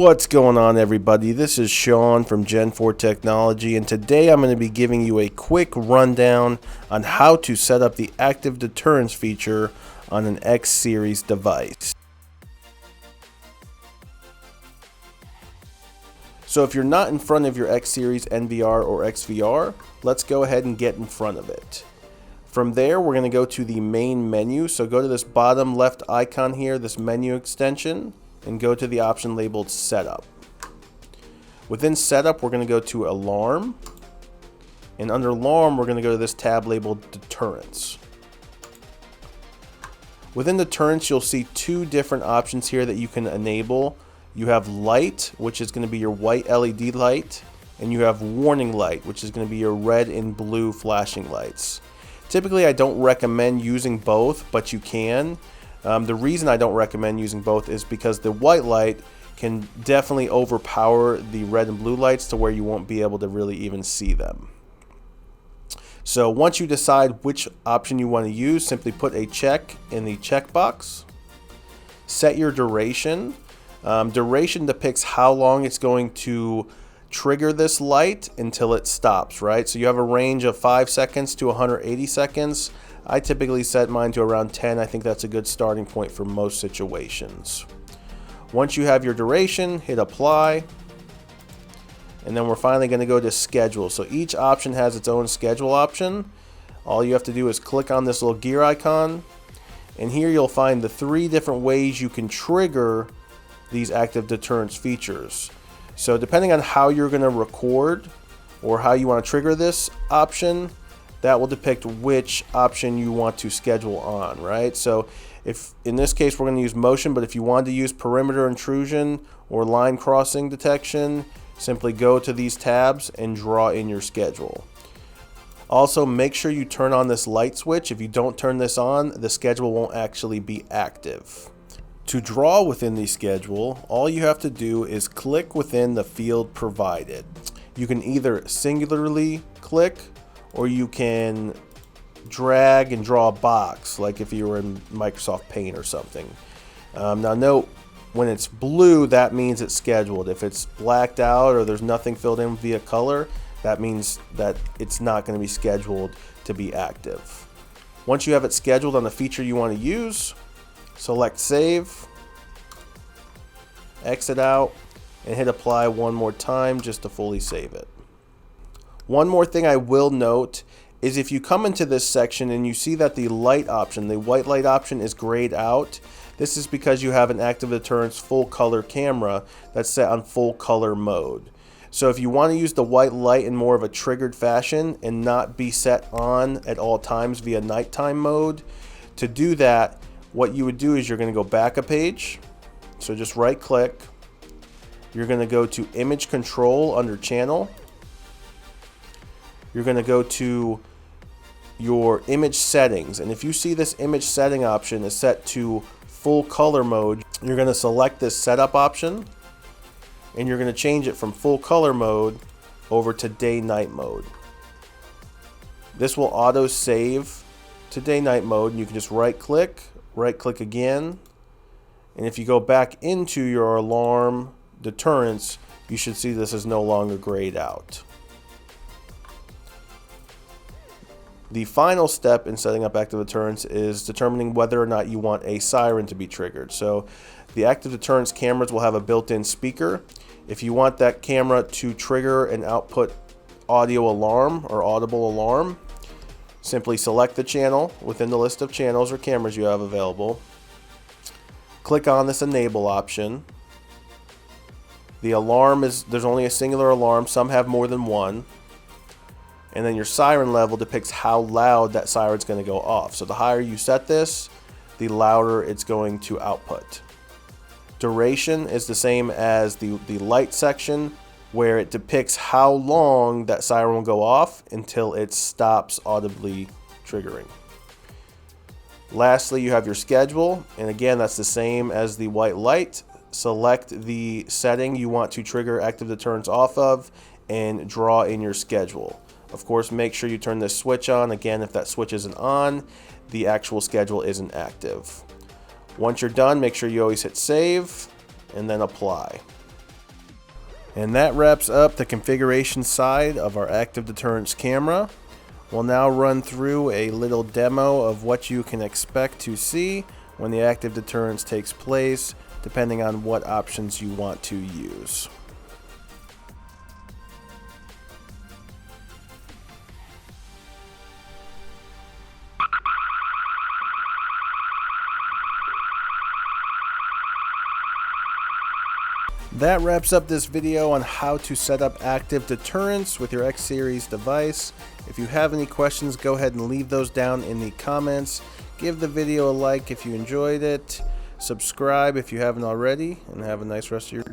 What's going on, everybody? This is Sean from Gen 4 Technology, and today I'm going to be giving you a quick rundown on how to set up the active deterrence feature on an X series device. So if you're not in front of your X series NVR or XVR, let's go ahead and get in front of it. From there, we're going to go to the main menu. So go to this bottom left icon here, this menu extension, and go to the option labeled Setup. Within Setup, we're going to go to Alarm, and under Alarm, we're going to go to this tab labeled Deterrence. Within Deterrence, you'll see two different options here that you can enable. You have Light, which is going to be your white LED light, and you have Warning Light, which is going to be your red and blue flashing lights. Typically, I don't recommend using both, but you can. The reason I don't recommend using both is because the white light can definitely overpower the red and blue lights to where you won't be able to really even see them. So once you decide which option you want to use, simply put a check in the checkbox. Set your duration. Duration depicts how long it's going to trigger this light until it stops, right? So you have a range of 5 seconds to 180 seconds. I typically set mine to around 10. I think that's a good starting point for most situations. Once you have your duration, hit apply. And then we're finally going to go to schedule. So each option has its own schedule option. All you have to do is click on this little gear icon. And here you'll find the 3 different ways you can trigger these active deterrence features. So depending on how you're going to record or how you want to trigger this option, that will depict which option you want to schedule on, right? So if in this case we're going to use motion, but if you want to use perimeter intrusion or line crossing detection, simply go to these tabs and draw in your schedule. Also, make sure you turn on this light switch. If you don't turn this on, the schedule won't actually be active. To draw within the schedule, all you have to do is click within the field provided. You can either singularly click, or you can drag and draw a box, like if you were in Microsoft Paint or something. Now note, when it's blue, that means it's scheduled. If it's blacked out or there's nothing filled in via color, that means that it's not going to be scheduled to be active. Once you have it scheduled on the feature you want to use, select Save, exit out, and hit apply one more time just to fully save it. One more thing I will note is if you come into this section and you see that the light option, the white light option, is grayed out, this is because you have an active deterrence full color camera that's set on full color mode. So if you want to use the white light in more of a triggered fashion and not be set on at all times via nighttime mode, to do that, what you would do is you're going to go back a page. So just right click. You're going to go to image control under channel. You're going to go to your image settings. And if you see this image setting option is set to full color mode, you're going to select this setup option and you're going to change it from full color mode over to day-night mode. This will auto save to day-night mode, and you can just right click again, and if you go back into your alarm deterrence, you should see this is no longer grayed out. The final step in setting up active deterrence is determining whether or not you want a siren to be triggered. So the active deterrence cameras will have a built-in speaker. If you want that camera to trigger an output audio alarm or audible alarm, simply select the channel within the list of channels or cameras you have available. Click on this enable option. The alarm there's only a singular alarm, some have more than one. And then your siren level depicts how loud that siren's going to go off. So the higher you set this, the louder it's going to output. Duration is the same as the light section, where it depicts how long that siren will go off until it stops audibly triggering. Lastly, you have your schedule, and again, that's the same as the white light. Select the setting you want to trigger active deterrence off of and draw in your schedule. Of course, make sure you turn this switch on. Again, if that switch isn't on, the actual schedule isn't active. Once you're done, make sure you always hit save and then apply. And that wraps up the configuration side of our active deterrence camera. We'll now run through a little demo of what you can expect to see when the active deterrence takes place, depending on what options you want to use. That wraps up this video on how to set up active deterrence with your X Series device. If you have any questions, go ahead and leave those down in the comments. Give the video a like if you enjoyed it. Subscribe if you haven't already, and have a nice rest of your